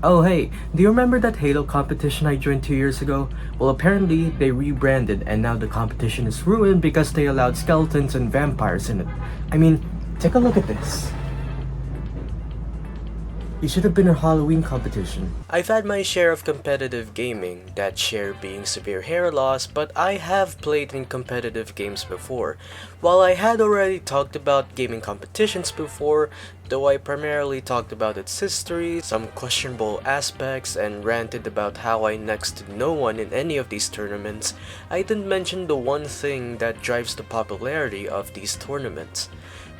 Oh hey, do you remember that Halo competition I joined 2 years ago? Well, apparently they rebranded and now the competition is ruined because they allowed skeletons and vampires in it. I mean, take a look at this. It should have been a Halloween competition. I've had my share of competitive gaming, that share being severe hair loss, but I have played in competitive games before. While I had already talked about gaming competitions before, though I primarily talked about its history, some questionable aspects, and ranted about how I next to no one in any of these tournaments, I didn't mention the one thing that drives the popularity of these tournaments: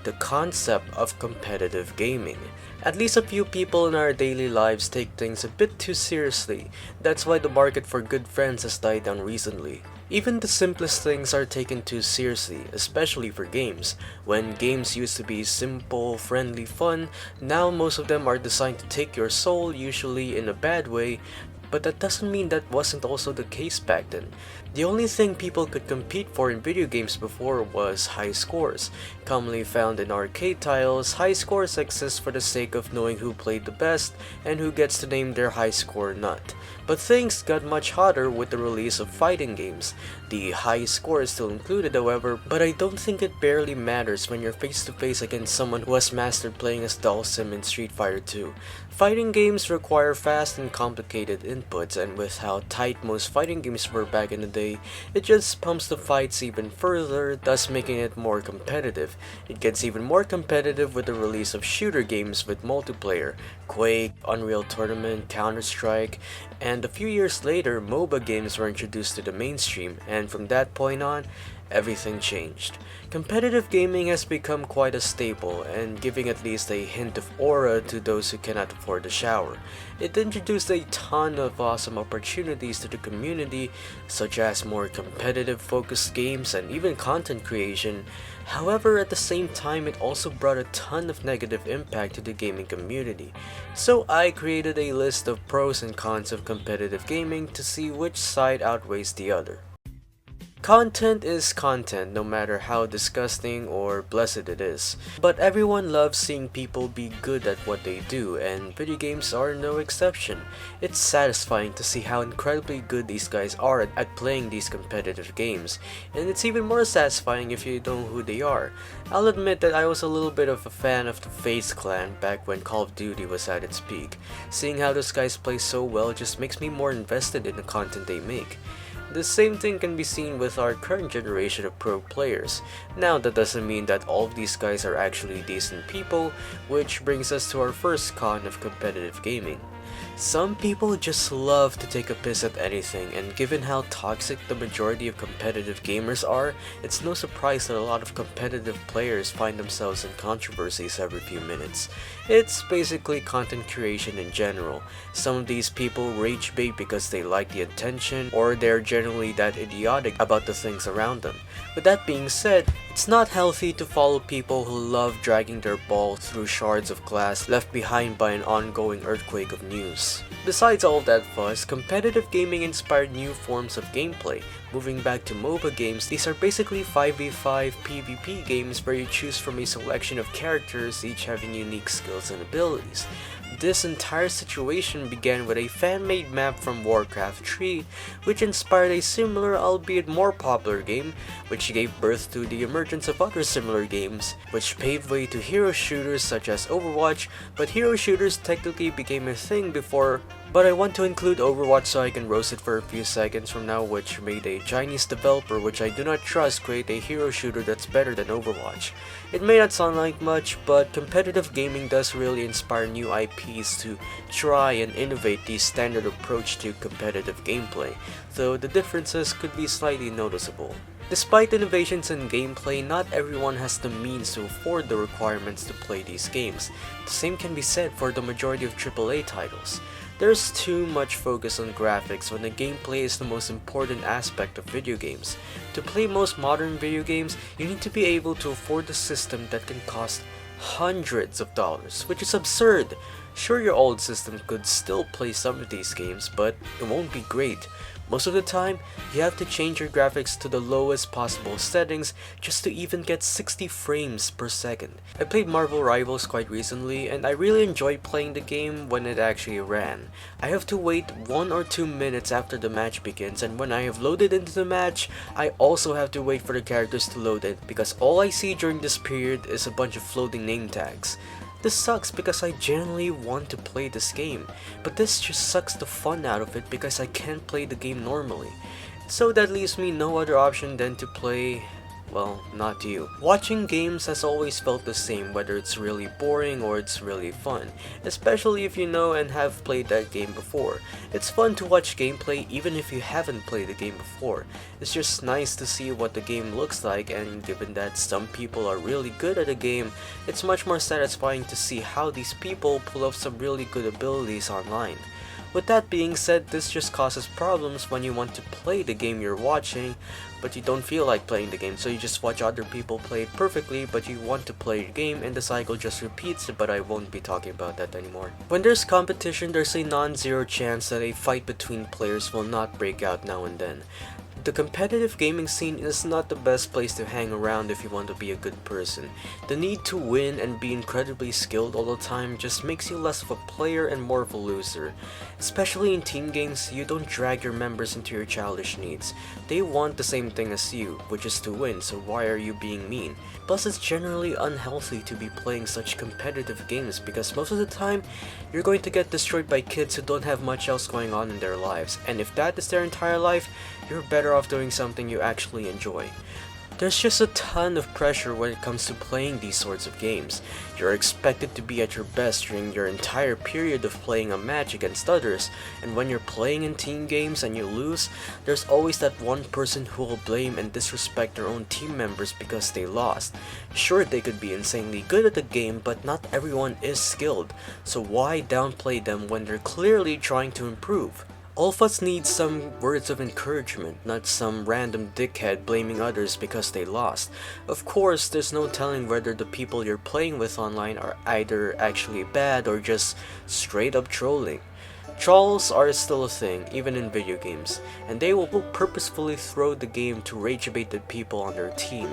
the concept of competitive gaming. At least a few people in our daily lives take things a bit too seriously. That's why the market for good friends has died down recently. Even the simplest things are taken too seriously, especially for games. When games used to be simple, friendly fun, now most of them are designed to take your soul, usually in a bad way. But that doesn't mean that wasn't also the case back then. The only thing people could compete for in video games before was high scores. Commonly found in arcade titles, high scores exist for the sake of knowing who played the best and who gets to name their high score nut. But things got much hotter with the release of fighting games. The high score is still included, however, but I don't think it barely matters when you're face to face against someone who has mastered playing as Dhalsim in Street Fighter 2. Fighting games require fast and complicated inputs, and with how tight most fighting games were back in the day, it just pumps the fights even further, thus making it more competitive. It gets even more competitive with the release of shooter games with multiplayer: Quake, Unreal Tournament, Counter-Strike, and a few years later, MOBA games were introduced to the mainstream, and from that point on, everything changed. Competitive gaming has become quite a staple, and giving at least a hint of aura to those who cannot afford a shower. It introduced a ton of awesome opportunities to the community, such as more competitive focused games and even content creation. However, at the same time, it also brought a ton of negative impact to the gaming community. So I created a list of pros and cons of competitive gaming to see which side outweighs the other. Content is content, no matter how disgusting or blessed it is. But everyone loves seeing people be good at what they do, and video games are no exception. It's satisfying to see how incredibly good these guys are at playing these competitive games, and it's even more satisfying if you know who they are. I'll admit that I was a little bit of a fan of the FaZe clan back when Call of Duty was at its peak. Seeing how those guys play so well just makes me more invested in the content they make. The same thing can be seen with our current generation of pro players. Now, that doesn't mean that all of these guys are actually decent people, which brings us to our first con of competitive gaming. Some people just love to take a piss at anything, and given how toxic the majority of competitive gamers are, it's no surprise that a lot of competitive players find themselves in controversies every few minutes. It's basically content creation in general. Some of these people rage bait because they like the attention, or they're generally that idiotic about the things around them. With that being said, it's not healthy to follow people who love dragging their ball through shards of glass left behind by an ongoing earthquake of news. Besides all that fuss, competitive gaming inspired new forms of gameplay. Moving back to MOBA games, these are basically 5v5 PvP games where you choose from a selection of characters, each having unique skills and abilities. This entire situation began with a fan-made map from Warcraft 3, which inspired a similar, albeit more popular game, which gave birth to the emergence of other similar games, which paved way to hero shooters such as Overwatch, but hero shooters technically became a thing before. But I want to include Overwatch so I can roast it for a few seconds from now, which made a Chinese developer which I do not trust create a hero shooter that's better than Overwatch. It may not sound like much, but competitive gaming does really inspire new IPs to try and innovate the standard approach to competitive gameplay, though the differences could be slightly noticeable. Despite innovations in gameplay, not everyone has the means to afford the requirements to play these games. The same can be said for the majority of AAA titles. There's too much focus on graphics when the gameplay is the most important aspect of video games. To play most modern video games, you need to be able to afford a system that can cost hundreds of dollars, which is absurd. Sure, your old system could still play some of these games, but it won't be great. Most of the time, you have to change your graphics to the lowest possible settings just to even get 60 frames per second. I played Marvel Rivals quite recently, and I really enjoyed playing the game when it actually ran. I have to wait 1 or 2 minutes after the match begins, and when I have loaded into the match, I also have to wait for the characters to load in, because all I see during this period is a bunch of floating name tags. This sucks because I genuinely want to play this game, but this just sucks the fun out of it because I can't play the game normally. So that leaves me no other option than to play, well, not you. Watching games has always felt the same, whether it's really boring or it's really fun, especially if you know and have played that game before. It's fun to watch gameplay even if you haven't played the game before. It's just nice to see what the game looks like, and given that some people are really good at a game, it's much more satisfying to see how these people pull off some really good abilities online. With that being said, this just causes problems when you want to play the game you're watching, but you don't feel like playing the game, so you just watch other people play it perfectly, but you want to play the game and the cycle just repeats, but I won't be talking about that anymore. When there's competition, there's a non-zero chance that a fight between players will not break out now and then. The competitive gaming scene is not the best place to hang around if you want to be a good person. The need to win and be incredibly skilled all the time just makes you less of a player and more of a loser. Especially in team games, you don't drag your members into your childish needs. They want the same thing as you, which is to win, so why are you being mean? Plus, it's generally unhealthy to be playing such competitive games because most of the time, you're going to get destroyed by kids who don't have much else going on in their lives, and if that is their entire life, you're better off doing something you actually enjoy. There's just a ton of pressure when it comes to playing these sorts of games. You're expected to be at your best during your entire period of playing a match against others, and when you're playing in team games and you lose, there's always that one person who will blame and disrespect their own team members because they lost. Sure, they could be insanely good at the game, but not everyone is skilled, so why downplay them when they're clearly trying to improve? All of us need some words of encouragement, not some random dickhead blaming others because they lost. Of course, there's no telling whether the people you're playing with online are either actually bad or just straight up trolling. Trolls are still a thing, even in video games, and they will purposefully throw the game to rage bait the people on their team.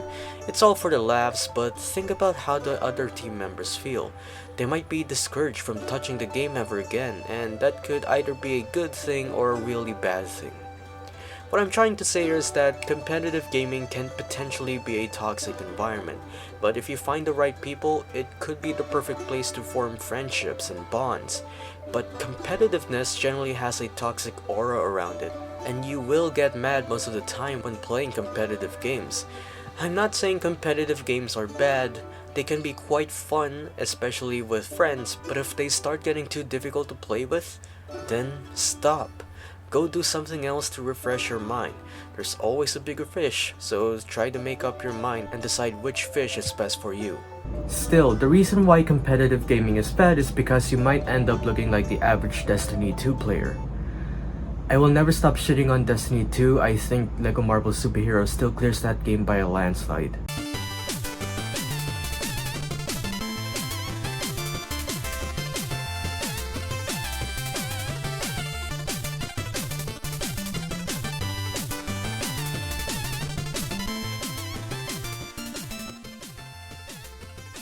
It's all for the laughs, but think about how the other team members feel. They might be discouraged from touching the game ever again, and that could either be a good thing or a really bad thing. What I'm trying to say is that competitive gaming can potentially be a toxic environment, but if you find the right people, it could be the perfect place to form friendships and bonds. But competitiveness generally has a toxic aura around it, and you will get mad most of the time when playing competitive games. I'm not saying competitive games are bad. They can be quite fun, especially with friends, but if they start getting too difficult to play with, then stop. Go do something else to refresh your mind. There's always a bigger fish, so try to make up your mind and decide which fish is best for you. Still, the reason why competitive gaming is bad is because you might end up looking like the average Destiny 2 player. I will never stop shitting on Destiny 2. I think LEGO Marvel Superhero still clears that game by a landslide.